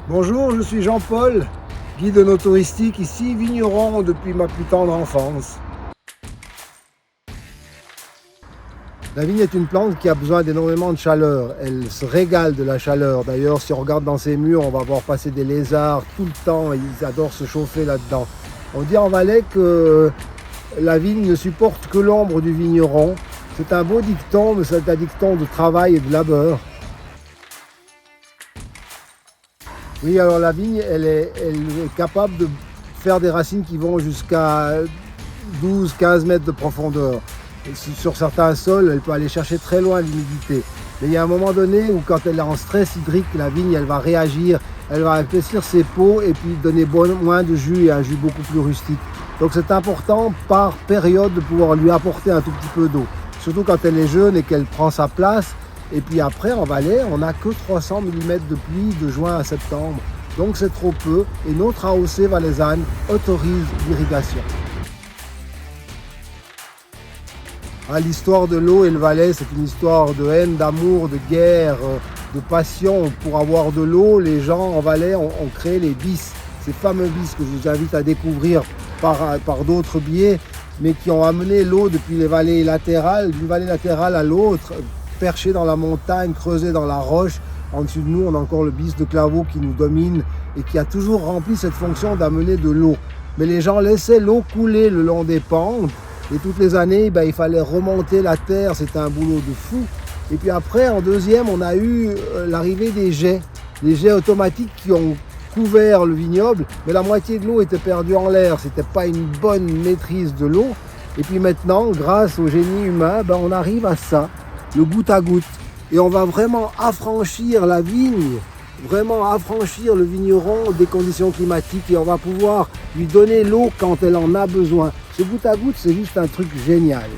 Bonjour, je suis Jean-Paul, guide no touristique ici, vigneron depuis ma plus tendre enfance. La vigne est une plante qui a besoin d'énormément de chaleur. Elle se régale de la chaleur. D'ailleurs, si on regarde dans ses murs, on va voir passer des lézards tout le temps. Ils adorent se chauffer là-dedans. On dit en Valais que la vigne ne supporte que l'ombre du vigneron. C'est un beau dicton, mais c'est un dicton de travail et de labeur. Oui, alors la vigne, elle est capable de faire des racines qui vont jusqu'à 12-15 mètres de profondeur. Et sur certains sols, elle peut aller chercher très loin l'humidité. Mais il y a un moment donné où quand elle est en stress hydrique, la vigne, elle va réagir, elle va épaissir ses peaux et puis donner moins de jus et un jus beaucoup plus rustique. Donc c'est important par période de pouvoir lui apporter un tout petit peu d'eau. Surtout quand elle est jeune et qu'elle prend sa place. Et puis après, en Valais, on n'a que 300 mm de pluie de juin à septembre. Donc c'est trop peu et notre AOC valaisanne autorise l'irrigation. L'histoire de l'eau et le Valais, c'est une histoire de haine, d'amour, de guerre, de passion. Pour avoir de l'eau, les gens en Valais ont créé les bis, ces fameux bis que je vous invite à découvrir par d'autres biais, mais qui ont amené l'eau depuis les vallées latérales, d'une vallée latérale à l'autre, perché dans la montagne, creusé dans la roche. En dessous de nous, on a encore le bis de Claveau qui nous domine et qui a toujours rempli cette fonction d'amener de l'eau. Mais les gens laissaient l'eau couler le long des pentes et toutes les années, il fallait remonter la terre, c'était un boulot de fou. Et puis après, en deuxième, on a eu l'arrivée des jets automatiques qui ont couvert le vignoble, mais la moitié de l'eau était perdue en l'air, c'était pas une bonne maîtrise de l'eau. Et puis maintenant, grâce au génie humain, on arrive à ça, le goutte à goutte. Et on va vraiment affranchir la vigne, vraiment affranchir le vigneron des conditions climatiques et on va pouvoir lui donner l'eau quand elle en a besoin. Ce goutte à goutte, c'est juste un truc génial.